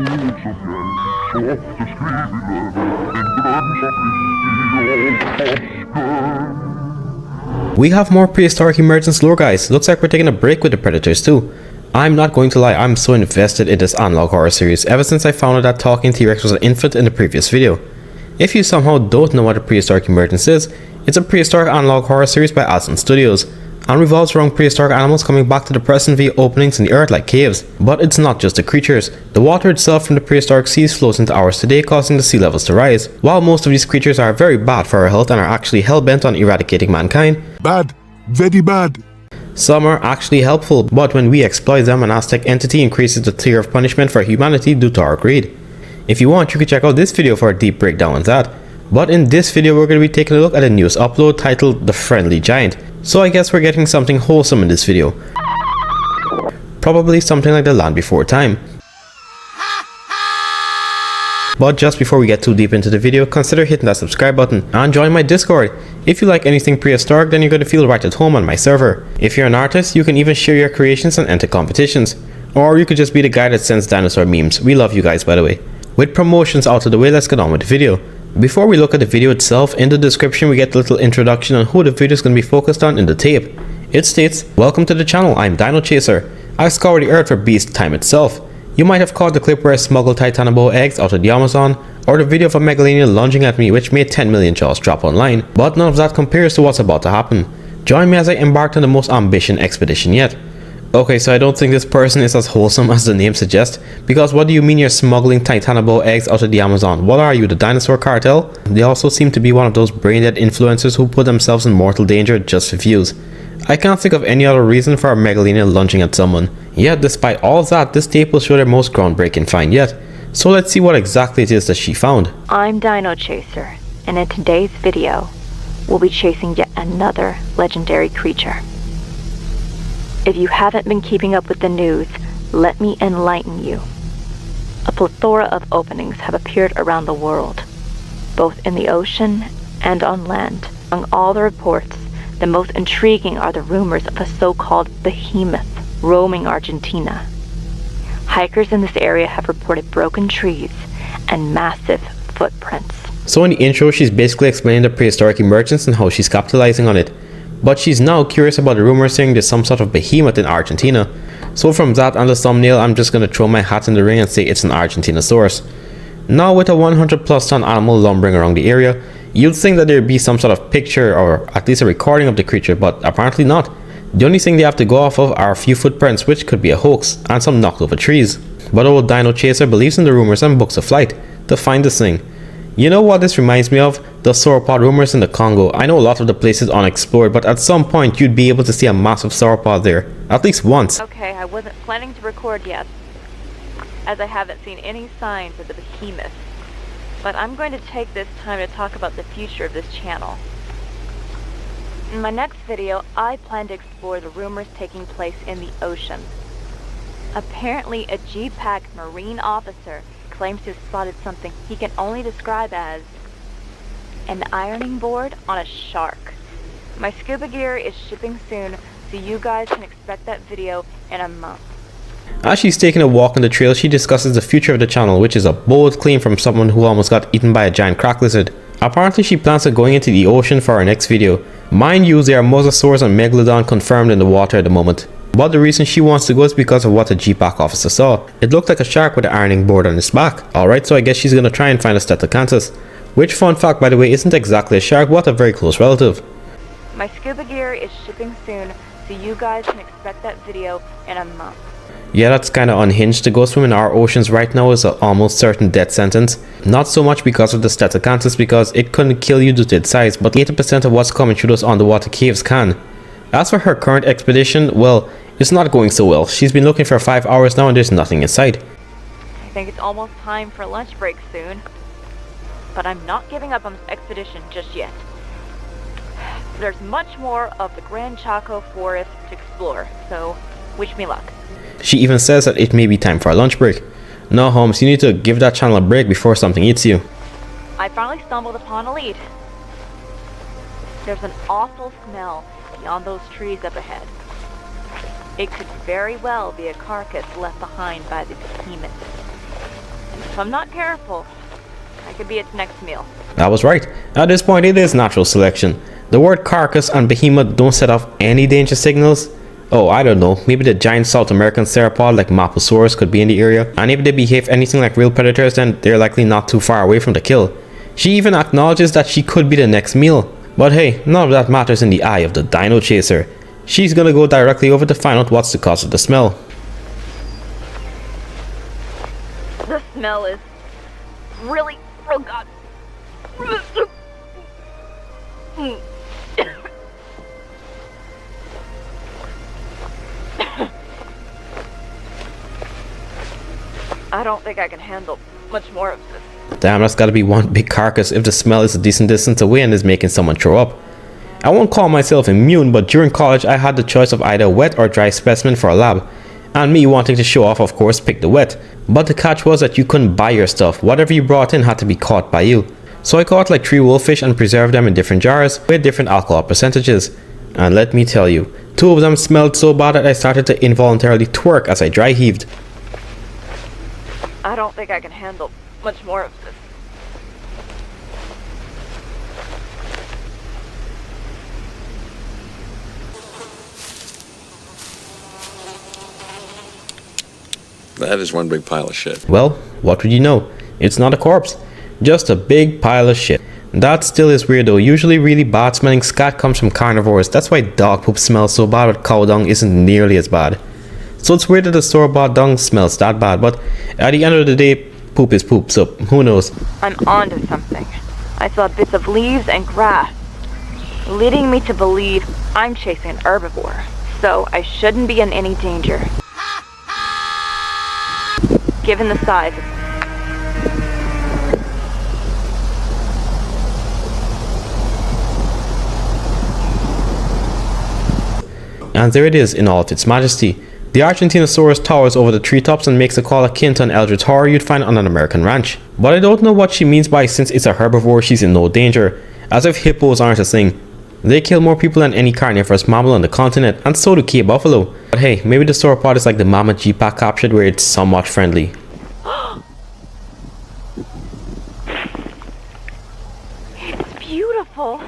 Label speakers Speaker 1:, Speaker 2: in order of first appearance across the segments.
Speaker 1: We have more Prehistoric Emergence lore, guys. Looks like we're taking a break with the Predators too. I'm not going to lie, I'm so invested in this analog horror series ever since I found out that talking T-Rex was an infant in the previous video. If you somehow don't know what a Prehistoric Emergence is, it's a prehistoric analog horror series by Aslan Studios, and revolves around prehistoric animals coming back to the present via openings in the earth like caves. But it's not just the creatures. The water itself from the prehistoric seas flows into ours today, causing the sea levels to rise. While most of these creatures are very bad for our health and are actually hell-bent on eradicating mankind,
Speaker 2: Bad. Very bad.
Speaker 1: some are actually helpful, but when we exploit them, an Aztec entity increases the tier of punishment for humanity due to our greed. If you want, you can check out this video for a deep breakdown on that. But in this video, we're going to be taking a look at a news upload titled The Friendly Giant. So I guess we're getting something wholesome in this video. Probably something like the land before time. But just before we get too deep into the video, consider hitting that subscribe button and join my Discord. If you like anything prehistoric, then you're going to feel right at home on my server. If you're an artist, you can even share your creations and enter competitions. Or you could just be the guy that sends dinosaur memes. We love you guys, by the way. With promotions out of the way, let's get on with the video. Before we look at the video itself, in the description we get a little introduction on who the video is going to be focused on in the tape. It states, "Welcome to the channel, I'm Dinochaser. I scour the earth for beast time itself. You might have caught the clip where I smuggled Titanoboa eggs out of the Amazon, or the video of a megalania lunging at me which made 10 million jaws drop online, but none of that compares to what's about to happen. Join me as I embarked on the most ambitious expedition yet." Okay, so I don't think this person is as wholesome as the name suggests, because what do you mean you're smuggling Titanoboa eggs out of the Amazon? What are you, the dinosaur cartel? They also seem to be one of those brain-dead influencers who put themselves in mortal danger just for views. I can't think of any other reason for a megalania lunging at someone. Yet despite all that, this tape will show their most groundbreaking find yet. So let's see what exactly it is that she found.
Speaker 3: I'm Dinochaser, and in today's video, we'll be chasing yet another legendary creature. If you haven't been keeping up with the news, let me enlighten you. A plethora of openings have appeared around the world, both in the ocean and on land. Among all the reports, the most intriguing are the rumors of a so-called behemoth roaming Argentina. Hikers in this area have reported broken trees and massive footprints.
Speaker 1: So in the intro, she's basically explaining the prehistoric emergence and how she's capitalizing on it. But she's now curious about the rumor saying there's some sort of behemoth in Argentina. So from that and the thumbnail, I'm just gonna throw my hat in the ring and say it's an Argentinosaurus. Now with a 100+ ton animal lumbering around the area, you'd think that there'd be some sort of picture or at least a recording of the creature, but apparently not. The only thing they have to go off of are a few footprints, which could be a hoax, and some knocked over trees. But old Dinochaser believes in the rumors and books a flight to find this thing. You know what this reminds me of? The sauropod rumors in the Congo. I know a lot of the places unexplored, but at some point you'd be able to see a massive sauropod there. At least once.
Speaker 3: Okay, I wasn't planning to record yet, as I haven't seen any signs of the behemoth. But I'm going to take this time to talk about the future of this channel. In my next video, I plan to explore the rumors taking place in the ocean. Apparently, a G-Pack Marine officer claims to have spotted something he can only describe as an ironing board on a shark. My scuba gear is shipping soon, so you guys can expect that video in a month.
Speaker 1: As she's taking a walk on the trail, she discusses the future of the channel, which is a bold claim from someone who almost got eaten by a giant crack lizard. Apparently she plans on going into the ocean for her next video. Mind you, there are mosasaurs and megalodon confirmed in the water at the moment. But the reason she wants to go is because of what a G-Pack officer saw. It looked like a shark with an ironing board on its back. Alright, so I guess she's gonna try and find a Stetocanthus. Which, fun fact by the way, isn't exactly a shark but a very close relative.
Speaker 3: My scuba gear is shipping soon, so you guys can expect that video in a month.
Speaker 1: Yeah, that's kinda unhinged. To go swim in our oceans right now is an almost certain death sentence. Not so much because of the Stetocanthus, because it couldn't kill you due to its size, but 80% of what's coming through those underwater caves can. As for her current expedition, well, it's not going so well. She's been looking for 5 hours now and there's nothing in sight.
Speaker 3: I think it's almost time for lunch break soon. But I'm not giving up on this expedition just yet. There's much more of the Gran Chaco forest to explore, so wish me luck.
Speaker 1: She even says that it may be time for a lunch break. No, Holmes, you need to give that channel a break before something eats you.
Speaker 3: I finally stumbled upon a lead. There's an awful smell beyond those trees up ahead. It could very well be a carcass left behind by the behemoth. If I'm not careful, I could be its next meal.
Speaker 1: I was right. At this point, it is natural selection. The word carcass and behemoth don't set off any danger signals. Oh, I don't know, maybe the giant South American theropod like Maposaurus could be in the area, and if they behave anything like real predators, then they're likely not too far away from the kill. She even acknowledges that she could be the next meal. But hey, none of that matters in the eye of the Dinochaser. She's gonna go directly over to find out what's the cause of the smell.
Speaker 3: The smell is really, oh god. I don't think I can handle much more of this.
Speaker 1: Damn, that's gotta be one big carcass if the smell is a decent distance away and is making someone throw up. I won't call myself immune, but during college I had the choice of either wet or dry specimen for a lab. And me wanting to show off, of course, picked the wet. But the catch was that you couldn't buy your stuff. Whatever you brought in had to be caught by you. So I caught like 3 wolffish and preserved them in different jars with different alcohol percentages. And let me tell you, 2 of them smelled so bad that I started to involuntarily twerk as I dry heaved.
Speaker 3: I don't think I can handle much more of this.
Speaker 4: That is one big pile of shit.
Speaker 1: Well, what would you know? It's not a corpse, just a big pile of shit. That still is weird though. Usually really bad smelling scat comes from carnivores. That's why dog poop smells so bad, but cow dung isn't nearly as bad. So it's weird that the store-bought dung smells that bad, but at the end of the day, poop is poop, so who knows.
Speaker 3: I'm onto something. I saw bits of leaves and grass, leading me to believe I'm chasing an herbivore, so I shouldn't be in any danger. Given the size.
Speaker 1: And there it is in all of its majesty. The Argentinosaurus towers over the treetops and makes a call akin to an eldritch horror you'd find on an American ranch. But I don't know what she means by since it's a herbivore she's in no danger, as if hippos aren't a thing. They kill more people than any carnivorous mammal on the continent, and so do Cape buffalo. But hey, maybe the sauropod is like the mammoth G-Pack captured where it's somewhat friendly.
Speaker 3: It's beautiful.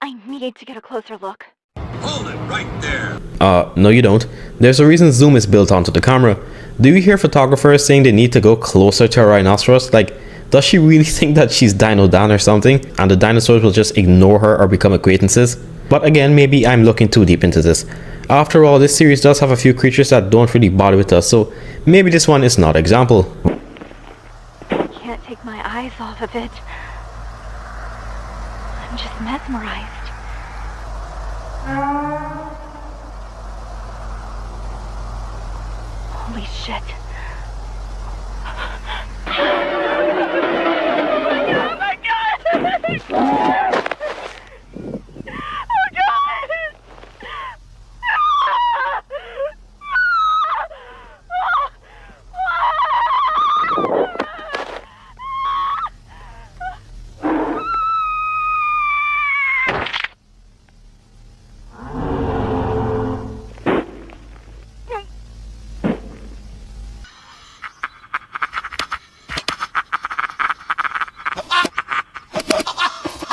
Speaker 3: I need to get a closer look.
Speaker 4: Hold it right there.
Speaker 1: No you don't. There's a reason zoom is built onto the camera. Do you hear photographers saying they need to go closer to a rhinoceros? Like, does she really think that she's Dino Dan or something, and the dinosaurs will just ignore her or become acquaintances? But again, maybe I'm looking too deep into this. After all, this series does have a few creatures that don't really bother with us, so maybe this one is not example.
Speaker 3: I can't take my eyes off of it. I'm just mesmerized. Holy shit. Oh my god! Oh god!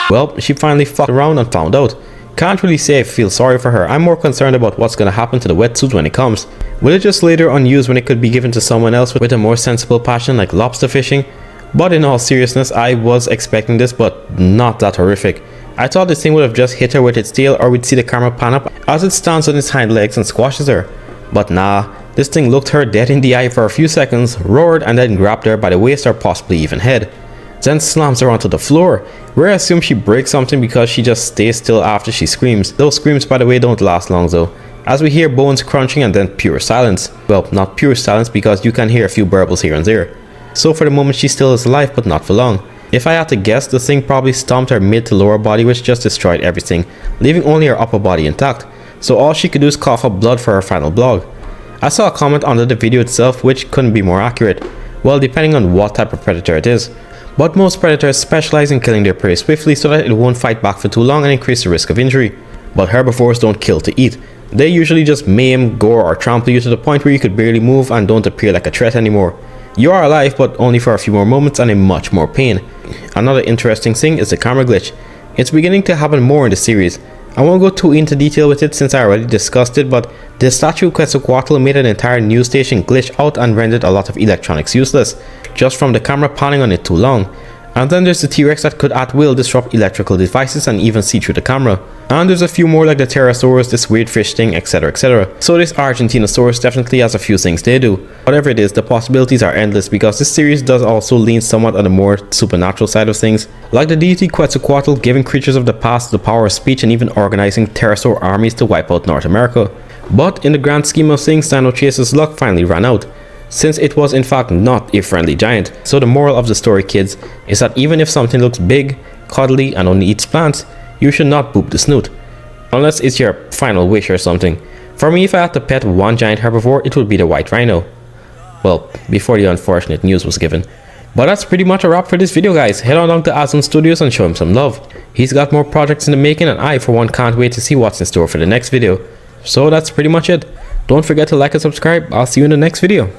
Speaker 1: Well, she finally fucked around and found out. Can't really say I feel sorry for her. I'm more concerned about what's gonna happen to the wetsuit when it comes. Will it just later unused when it could be given to someone else with a more sensible passion like lobster fishing? But in all seriousness, I was expecting this, but not that horrific. I thought this thing would have just hit her with its tail, or we'd see the camera pan up as it stands on its hind legs and squashes her. But nah, this thing looked her dead in the eye for a few seconds, roared, and then grabbed her by the waist or possibly even head. Then slams her onto the floor, where I assume she breaks something because she just stays still after she screams. Those screams, by the way, don't last long though, as we hear bones crunching and then pure silence. Well, not pure silence because you can hear a few burbles here and there. So for the moment she still is alive, but not for long. If I had to guess, the thing probably stomped her mid to lower body, which just destroyed everything, leaving only her upper body intact. So all she could do is cough up blood for her final blog. I saw a comment under the video itself which couldn't be more accurate. Well, depending on what type of predator it is. But most predators specialize in killing their prey swiftly so that it won't fight back for too long and increase the risk of injury. But herbivores don't kill to eat. They usually just maim, gore, or trample you to the point where you could barely move and don't appear like a threat anymore. You are alive, but only for a few more moments and in much more pain. Another interesting thing is the camera glitch. It's beginning to happen more in the series. I won't go too into detail with it since I already discussed it, but the statue Quetzalcoatl made an entire news station glitch out and rendered a lot of electronics useless, just from the camera panning on it too long. And then there's the T-Rex that could at will disrupt electrical devices and even see through the camera. And there's a few more like the pterosaurs, this weird fish thing, etc, etc. So this Argentinosaurus definitely has a few things they do. Whatever it is, the possibilities are endless because this series does also lean somewhat on the more supernatural side of things. Like the deity Quetzalcoatl giving creatures of the past the power of speech and even organizing pterosaur armies to wipe out North America. But in the grand scheme of things, Dinochaser's luck finally ran out, since it was in fact not a friendly giant. So the moral of the story, kids, is that even if something looks big, cuddly, and only eats plants, you should not boop the snoot. Unless it's your final wish or something. For me, if I had to pet one giant herbivore, it would be the white rhino. Well, before the unfortunate news was given. But that's pretty much a wrap for this video, guys. Head on down to Aslan Studios and show him some love. He's got more projects in the making and I for one can't wait to see what's in store for the next video. So that's pretty much it. Don't forget to like and subscribe. I'll see you in the next video.